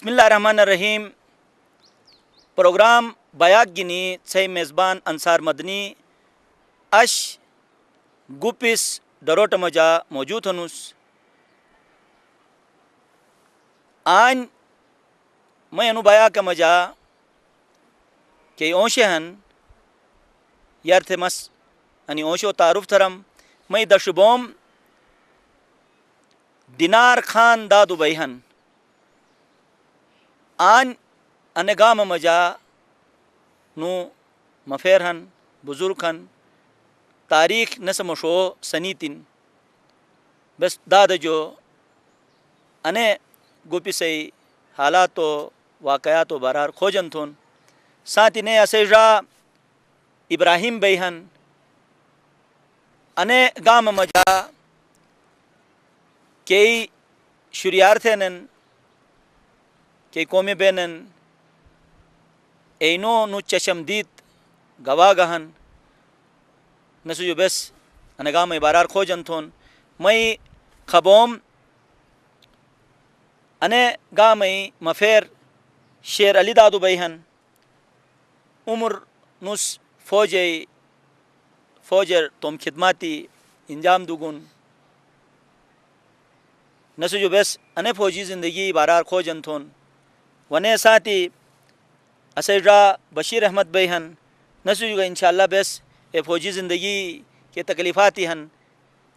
بسم اللہ الرحمن الرحیم. پروگرام بیاک گینی سے میزبان انصار مدنی اش گوپس دروٹ مجا موجود ہنوس آن میں انو بیا کا مجا کہ اونشہن یارتھ مس انی اونشو تعارف تھرم میں دشبوم دینار خان دادو بیہن آن انگام مجا نو مفیرہن بزرگن تاریخ نسمشو سنیتن بس داد جو انے گوپی سے حالات و واقعات و برار کھوجن تھون ساتھ نے اسیجا ابراہیم بیہن انے گام مجا کئی شریارتھنن کئی قومی بینن اینو نو چشمدید گواگہن نسو جو بس انگام بارار کھوجن تھون میں خبوم انے گامی مفیر شیر علی دادو بیہن عمر نس فوجر توم خدماتی انجام دوگن نسو جو بس انے فوجی زندگی بارار کھوجن تھون ونے ساتھی اسیجا بشیر احمد بیہن نسو جو انشاءاللہ بس اے فوجی زندگی کے تکلیفاتی ہن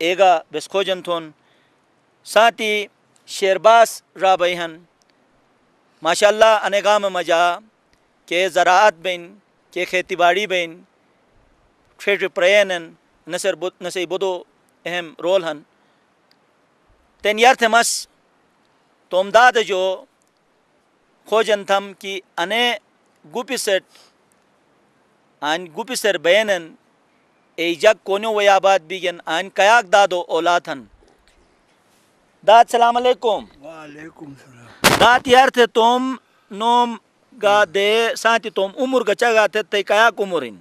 ایگا بس کھوجن تھون ساتھی شیرباس را بیہن ماشاءاللہ انگام مجا کہ زراعت بین کہ کھیتی باڑی بین ٹریڈ پرینن نسی بدو اہم رول ہن تین یارتھ مس تومداد جو کھوجن تھم کہ انے گوپی سر بینن ای جگ کونیو وی آباد بیگن آن کیاک دادو اولاد ہن داد سلام علیکم. وعلیکم السلام. داد یارتھ توم نوم گا دے ساتھی توم عمر گچا گا تے کیاک عمرین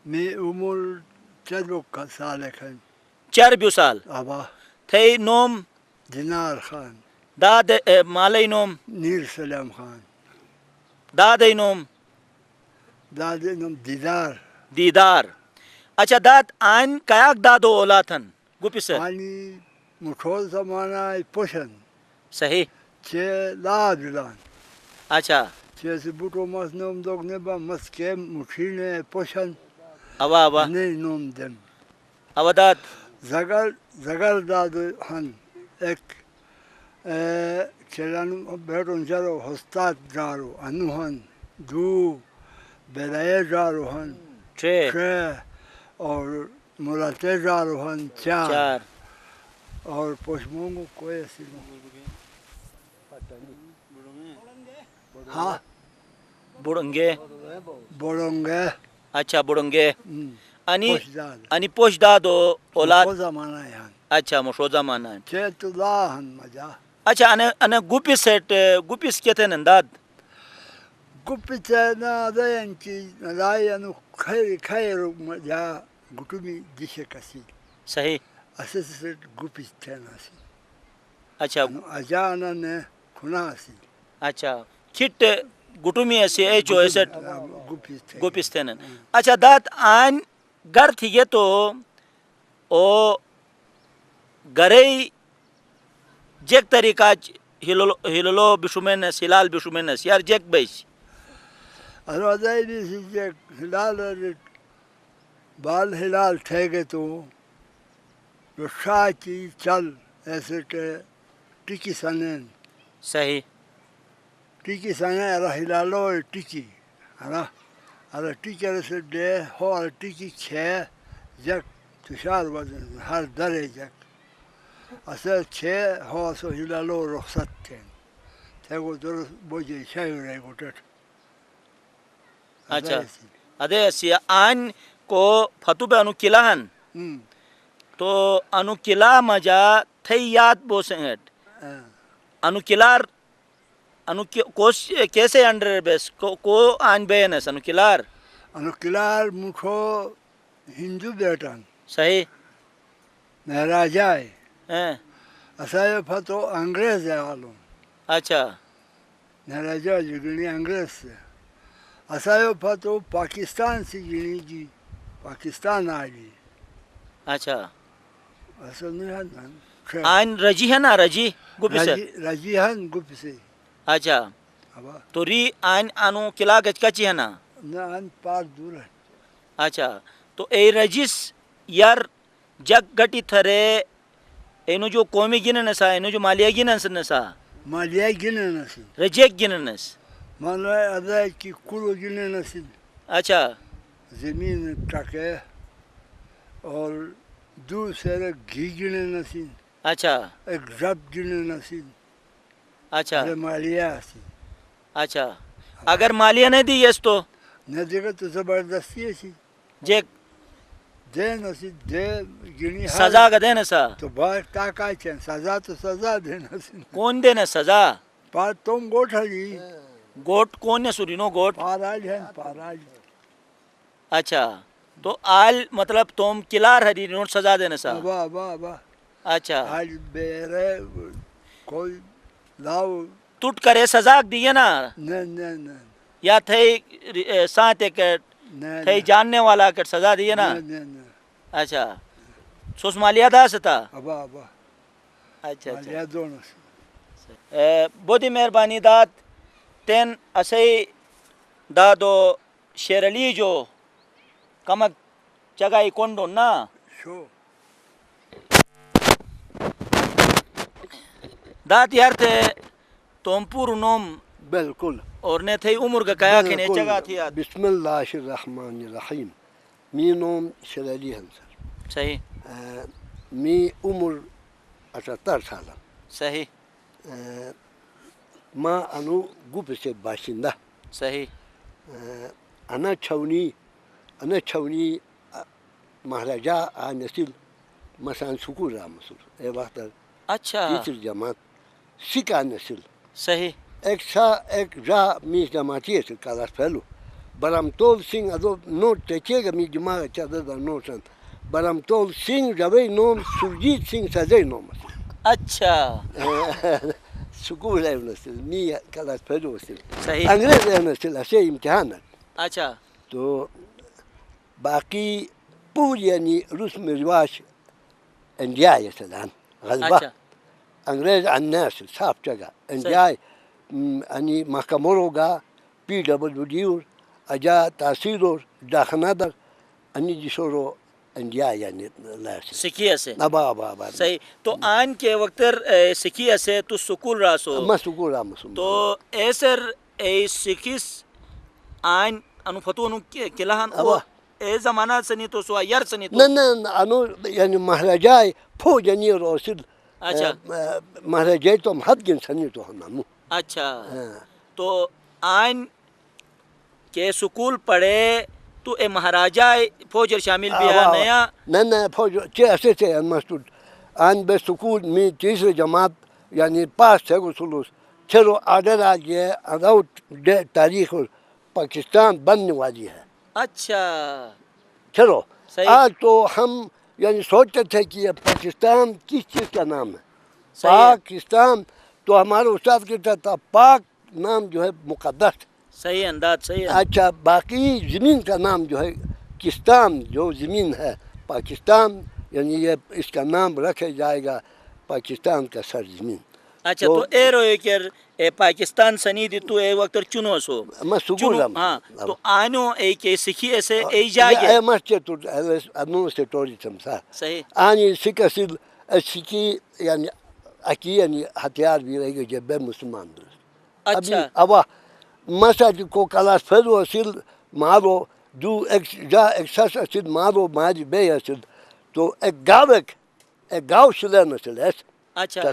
میں عمر 4 سال ہے. 4 سال آبا تھے نوم دینار خان. داد مالی نوم نیر سلام خان. داد نوم دیدار. اچھا داد آن کیاک دادو اولاد ہن گوپی سر آنی مٹھول زمانہ پوشن صحیح چھ لا دلان. اچھا چھ سے بوٹو مس نوم دوگ نبا مس کے مٹھینے پوشن اوا نہیں نوم دن اوا داد زگر دادو ہن ایک چلانو بیٹون جارو ہستاد جارو انو ہن دو بیلائے جارو ہن چھ اور ملاتے جارو ہن 4 اور پوشمونگو کوئی ایسی ہاں بڑنگے. اچھا بڑنگے انی پوش دادو اولاد زمانہ ہے. اچھا مشو زمانہ چھ تو لا ہن مجا. اچھا انا گوپس کہتے ہیں داد گوپی چینا دین کی لائی انو خیر مجا گٹومی دیشے کسی صحیح اسے گوپی چینا سی. اچھا اجانا نے کھنا سی. اچھا کھٹ گٹومی ایسے ایچو ایسے گوپس تھے. اچھا داد آن گر تھی یہ تو او گرئی جیک طریقہ ہلولو بشومینس ہلال بشومینس یار جیک بیش الوازائی دیسی جیک ہلال بال ہلال تھے گے تو جو شاہ کی چل ایسے کہ ٹکی سنین صحیح ٹکی سنین ارہ ہلالو ٹکی ارہ ٹکی ایسے دے ہو ارہ ٹکی چھ جک تشار وزن ہر درے جک اصل چھ ہو سو ہلالو رخصت تھے گو درست بوجھے شاہی رہے گو ٹٹ. اچھا ادے ایسی آن کو فتو پہ انو کلا ہن تو انو کلا مجا تھے یاد بو سنگٹ انو کلار انو کیسے انڈر بیس کو آن بینس انو کلار مٹھو ہندو بیٹن صحیح مہاراجا ہے اسائے فتو انگریز ہے عالم. اچھا نراجع گنی انگریز سے اسایو پتو پاکستان سے گنی جی پاکستان آئی اچھا اصل نہیں ہے آئین رجی ہے نا رجی گوپس رجی ہن گپ سے اچھا ابا تو ری آئین آنو کلا گچ کچی ہے نا نہ ان پار دور ہے اچھا تو اے رجس یار جگ گٹی تھرے اینو جو قومی گنن سا اینو جو مالیہ گنن سا مالیہ گنے نسل رجیک گننس مانا ادا کی کلو گنے نسل اچھا زمین ٹکے اور دوسرے گھی گنے نسل اچھا ایک رب گنے نسل اچھا مالیہ سی اچھا اگر مالیہ نہیں دی یس تو نہ دیکھا تو زبردستی ہے سی جے دے نسل دے گنی سزا کا دے نا سا تو باہر تاکہ چین سزا تو سزا دے نسل کون دے نا سزا پار تم گوٹھا جی گوٹ کون نے سوری نو گوٹ پاراج ہے پاراج اچھا تو آل مطلب تم کلار ہری نوٹ سزا دینا سا ابا ابا ابا اچھا آج بیرے کوئی لاؤ ٹوٹ کرے سزا دیے نا نہ یا تھے ساتھ ایک تھے جاننے والا کر سزا دیے نا اچھا سوس مالیہ دا ستا ابا ابا اچھا اچھا مالیہ دونوں بودی مہربانی داد تین اسی دادو شیر علی جو کمک چگائی کنڈو نا شو دات یار تھے توم پور نوم بالکل اور نے تھے عمر کا کیا کھنے چگا تھی یاد بسم اللہ الرحمن الرحیم می نوم شیر علی انصر صحیح می عمر 78 سال صحیح ما انو گوپ سے باشندہ صحیح انا چھونی مہاراجا نسل مسان سکول را مسل اے وقت اچھا تیسری جماعت سکا نسل صحیح ایک جا می جماعتی ہے کالاس پھیلو برام تول سنگھ ادو نوٹ تیچے گا می جماعت چادر دا نوٹن برام تول سنگھ جبے نوم سرجیت سنگھ سجے نوم اچھا سکول ہے نسل می کالاس پھیلو نسل صحیح انگریز ہے نسل ایسے امتحان ہے اچھا تو باقی پوری یعنی رسم رواج انڈیا ہے سلان غلبہ اچھا انگریز الناس صاف جگہ انڈیا یعنی محکمہ روگا پی ڈبلیو ڈی اور اجا تحصیل اور داخنہ در انی جسورو انڈیا یعنی سکھی سے ابا ابا ابا صحیح تو آن کے وقت سکھی سے تو سکول راسو ما سکول راسو تو ایسر اے سکھیس آن انو فتو انو کلہن او اے زمانہ سنی تو سوا یر سنی تو نہ انو یعنی مہاراجا فوج یعنی روسل اچھا مہاراجا تو حد گن سنی تو ہم اچھا تو آن کے سکول پڑھے تو اے مہاراجا فوج شامل بھی ہے نیا نہ فوج چے ایسے تھے مسٹوڈ آن بے سکول میں تیسری جماعت یعنی پاس تھے سلوس چلو آرڈر آ گیا اباؤٹ تاریخ پاکستان بننے والی ہے اچھا چلو صحیح آج تو ہم یعنی سوچتے تھے کہ یہ پاکستان کس چیز کا نام ہے صحیح پاکستان تو ہمارے استاد کہتا تھا پاک نام جو ہے مقدس صحیح انداز صحیح اچھا باقی زمین کا نام جو ہے کستان جو زمین ہے پاکستان یعنی یہ اس کا نام رکھا جائے گا پاکستان کا سرزمین اچھا تو اے روئے کہ اے پاکستان سنی دی تو اے وقت چنو سو میں سکول ہاں تو آنو اے کے سکھی ایسے اے جاگے اے مسجد تو انو سے توڑی تمسا صحیح آنی سکھ اصل سکھی یعنی اکی یعنی ہتھیار بھی رہے گا جب مسلمان دوست ابھی اچھا ابا مسجد کو کلاس پھیلو اصل مارو جو ایک سس اصل مارو ماری بے اصل تو ایک گاؤ شلین اصل ہے اچھا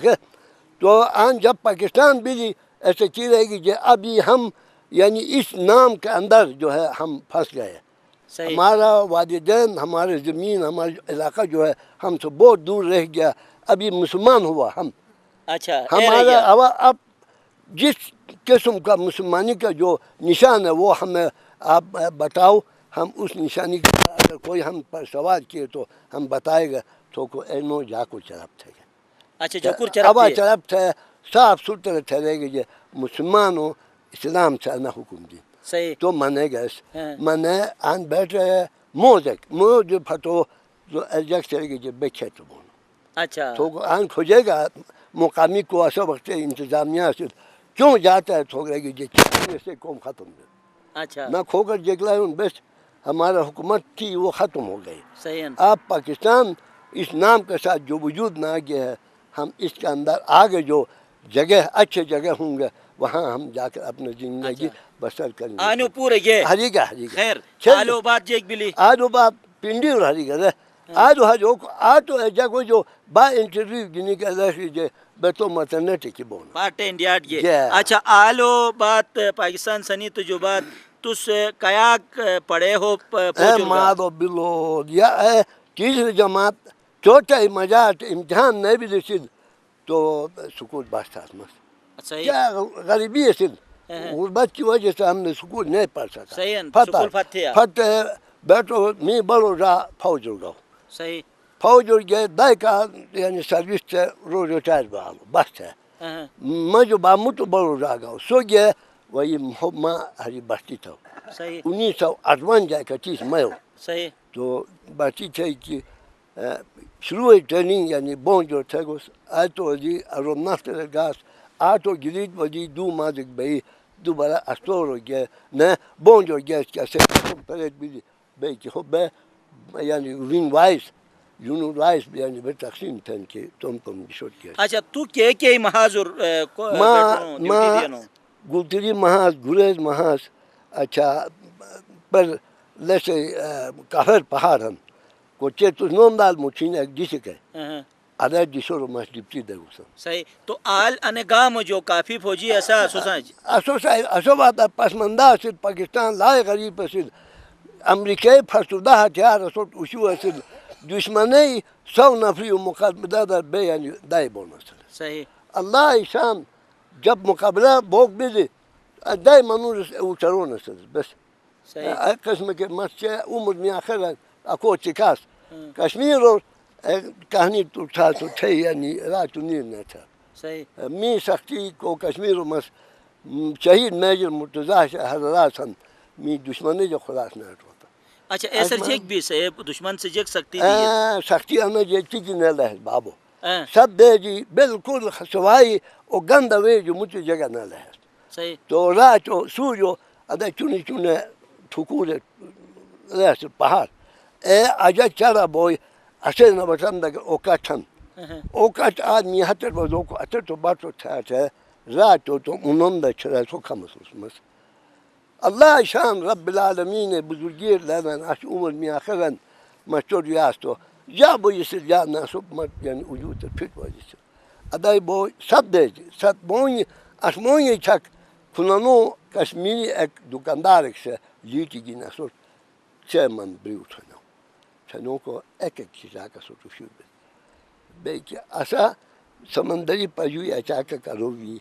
تو آن جب پاکستان بھی ایسے چیز رہے گی کہ ابھی ہم یعنی اس نام کے اندر جو ہے ہم پھنس گئے ہمارا والدین ہمارے زمین ہمارا علاقہ جو ہے ہم سے بہت دور رہ گیا ابھی مسلمان ہوا ہم اچھا ہمارا اب جس قسم کا مسلمانی کا جو نشان ہے وہ ہمیں آپ بتاؤ ہم اس نشانی کا اگر کوئی ہم پر سوال کیے تو ہم بتائے گا تو کو اینو جا کو چرپ تھے اچھا جو کور ابا چرپ چرپ تھے صاف ستھرا ٹھہرے گا جو مسلمانوں اسلام سے نہ حکم دی صحیح تو منے گا منے آن بیٹھ رہے مو جو پھٹو جو ایجک چلے گا جو بیکھے تو بولو اچھا تو آن کھوجے گا مقامی کو ایسا وقت انتظامیہ سے کیوں جاتا ہے تھوک رہے گی جو چکنے سے قوم ختم ہے اچھا نہ کھو کر جگلا ہے بس ہمارا حکومت تھی وہ ختم ہو گئی صحیح آپ پاکستان اس نام کے ساتھ جو وجود میں آ گیا ہے ہم اس کے اندر آگے جو جگہ اچھے جگہ ہوں گے وہاں ہم جا کر اپنی زندگی بسر کریں گے آنو پورے گے ہری گا خیر آلو بات جیک بلی آج وہ بات پنڈی اور ہری گا آج وہ آج تو جگہ جو با انٹرویو جنہیں کہ اللہ بیتو متنٹی کی بونا پارٹ انڈیا اچھا آلو بات پاکستان سنی تو جو بات تس قیاق پڑھے ہو مادو بلو یا تیسری جماعت چوٹا مجاعت امتحان نہیں بھی رسید تو سکول باشتا مس کیا غریبی ہے غربت کی وجہ سے ہم نے سکول نہیں پڑھ سکا فتح بیٹھو می بڑو را فوج گاؤ صحیح فوج گئے دائی کا یعنی سروس سے روز ریٹائر بہالو بس ہے میں جو بامو تو بڑو را گاؤ سو گئے وہی ماں ہری بستی تھا 1958 کا 30 مئی صحیح تو بستی تھے کہ شروع ہوئی ٹریننگ یعنی بون جو تھے گوس آٹو جی ارو نفت گاس آٹو گرید وجی دو مادک بھئی دوبارہ استور ہو گیا نہ بون جو گیا کیا سے پریٹ بھی بھئی کہ ہو بے یعنی رین وائز یونو وائز یعنی بے تقسیم تھے کہ تم شوٹ کیا اچھا تو کیا محاذر ما گلتری محاذ گریز محاذ اچھا پر لیسے کافر پہاڑ ہم کو چیتو نوم دال مچین ایک جسک ہے ادھر جسورو مس ڈپٹی دے گو صحیح تو آل انگام جو کافی فوجی ایسا اسو بات پسماندہ سے پاکستان لائے غریب سے امریکای فرسودہ ہتھیار اسوٹ اشو سے دشمنی 100 نفری مقابلہ در بے یعنی دائی بولنا صحیح اللہ شام جب مقابلہ بوک بھی دے دائی منور اوچرو نسل بس ایک قسم کے مسجد عمر میں آخر اکو چکاس کشمیر اور کہانی تو تھا تو تھے یعنی راتو نیر نہ تھا صحیح می سختی کو کشمیر و مس شہید میجر مرتضی حضرات ہم می دشمنی جو خلاص نہ ہوتا اچھا ایسر جیک بھی صاحب دشمن سے جیک سکتی سختی ہمیں جیتی کی نہ لہر بابو سب دے جی بالکل سوائی او گند وے جو مجھے جگہ نہ لہر صحیح تو راتو سوریو ادا چونے چونے ٹھکورے ریس پہاڑ آجا چارا بوئی اسے نہ بسند اوکاٹھن اوکاٹ آدمی ہتر بزو کو اتر تو باتو تھا تھے راتو تو انہوں نے چھڑا سو کھمس مس اللہ شان رب العالمین بزرگیر لمن اش عمر می آخرن مشتور یاستو یا بوئی سے یا ناسو مت یعنی وجود فٹ وجہ سے ادائی بوئی سب دے سب بوئی اس موئی چھک فنانو کشمیری ایک دکاندار ایک سے جیتی گی ناسو چھ من بریو تھنو چھنو کو ایک چیزا کا سو تو شروع بے کہ اسا سمندری پجوی اچا کا کروگی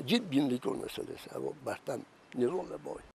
جد بندی کو نسل ہے وہ برتن نیرو لبوئی